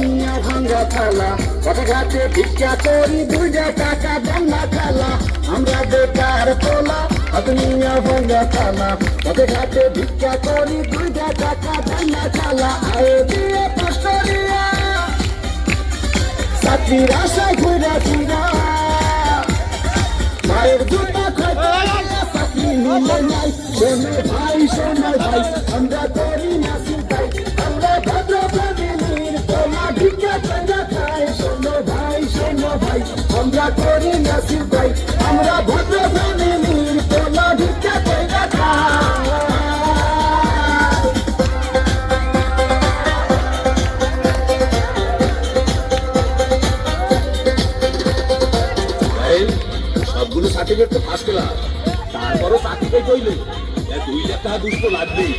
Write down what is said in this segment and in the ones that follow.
নিয়ে ভাঙ্গা থালা, পথে ঘাটে ভিক্ষা করি 2 টাকা দেন না খালা। আমরা বেকার পোলা, হাত নিয়ে ভাঙ্গা থালা, পথে ঘাটে ভিক্ষা করি 2 টাকা দেন না খালা। আয়ে দিয়ে পাস্টরিয়া চাকরির আশায় ঘুরা ফিরা, মায়ের জুতা খাইতে চাকরি মিলে নাই। শোনো ভাই শোনো ভাই, আমরা করি না চিন্তাই, আমরা ভদ্র ফ্যামিলির পোলা ভিক্ষা কইরা খাই। শোনো ভাই শোনো ভাই, আমরা করি না চিন্তাই, আমরা ভদ্র ফ্যামিলির পোলা ভিক্ষা কইরা খাই। সবগুলো সার্টিফিকেট তো ফার্স্ট ক্লাস, তারপরও চাকরিটাই কইলে 2 লাখ টাকা দুষ্ট লাগবেই।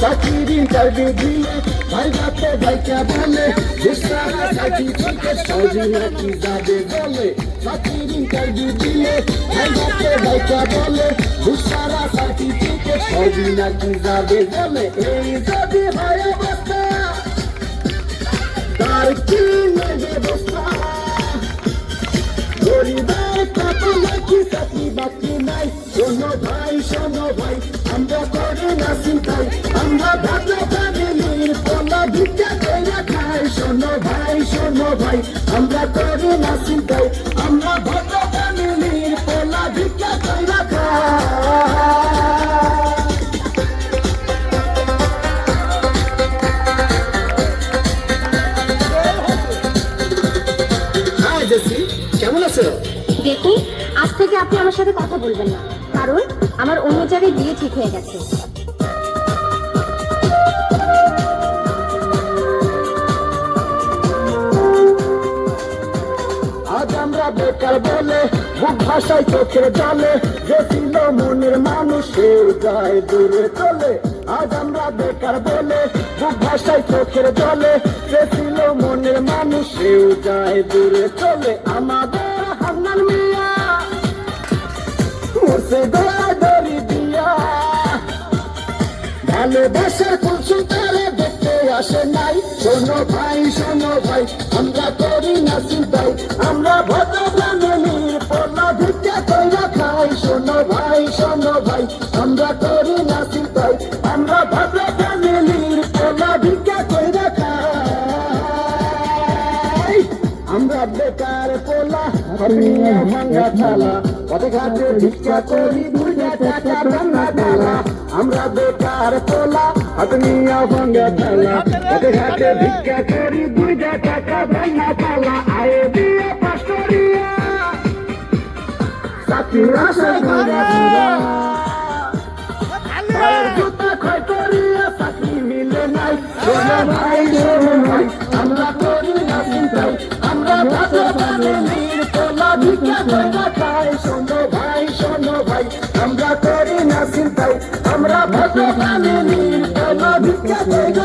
চাকরির ইন্টারভিউ দিলে ভাই বাপে ভাইকা বলে, সারা সার্টিফিকেট সহজে নাকি যাবে বলে। চাকরির ইন্টারভিউ দিলে ভাই বাপে ভাইকা বলে, সারা সার্টিফিকেট সহজে নাকি যাবে বলে। এই যদি হয় অবস্থা, তার কি ব্যবস্থা? গরিবের কপালে কি চাকরি বাকরি নাই। শোনো ভাই শোনো ভাই, আমরা করি না চিন্তাই, আমরা ভদ্র ফ্যামিলির পোলা ভিক্ষা কইরা খাই। শোনো ভাই শোনো ভাই, আমরা করি না চিন্তাই, আমরা ভদ্র ফ্যামিলির পোলা ভিক্ষা কইরা খাই। জেসি কেমন আছো? দেখুন, আজ থেকে আপনি আমার সাথে কথা বলবেন না, কারণ আমার অন্য জায়গায় বিয়ে ঠিক হয়ে গেছে। আজ আমরা বেকার বলে বুক ভাষায় চোখের জলে, যে ছিল মনের মানুষ সে যায় দূরে চলে। আজ আমরা বেকার বলে বুক ভাষায় চোখের জলে, যে ছিল মনের মানুষ সে যায় দূরে চলে। আমাদের হান্নান মিয়া মুছে দৌড়াদৌড়ি দিয়া, ভালোবাসার কুলসুম তারা দেখতে আসে নাই। শোনো ভাই শোনো ভাই, আমরা করি না চিন্তাই, আমরা ভদ্র ফ্যামিলির পোলা ভিক্ষা কইরা খাই। শোনো ভাই শোনো ভাই, আমরা করি না চিন্তাই, আমরা ভদ্র ফ্যামিলির পোলা ভিক্ষা কইরা খাই। আমরা বেকার পোলা, নিয়ে ভাঙ্গা থালা, পথে ঘাটে ভিক্ষা করি 2 টাকা দেন না খালা। আমরা বেকার পোলা, হাত নিয়ে ভাঙ্গা থালা, পথে ঘাটে ভিক্ষা করি 2 টাকা দেন না খালা। আয়ে দিয়ে পাস্টরিয়া চাকরির আশায় ঘুরা ফিরা, মায়ের জুতা ক্ষয় করিয়া চাকরি মিলে নাই। শোনো ভাই শোনো ভাই, আমরা করি না চিন্তাই, আমরা ভদ্র ফ্যামিলির পোলা ভিক্ষা কইরা খাই। শোনো ভাই শোনো ভাই, আমরা করি না চিন্তাই, আমরা ভদ্র ফ্যামিলির পোলা ভিক্ষা কইরা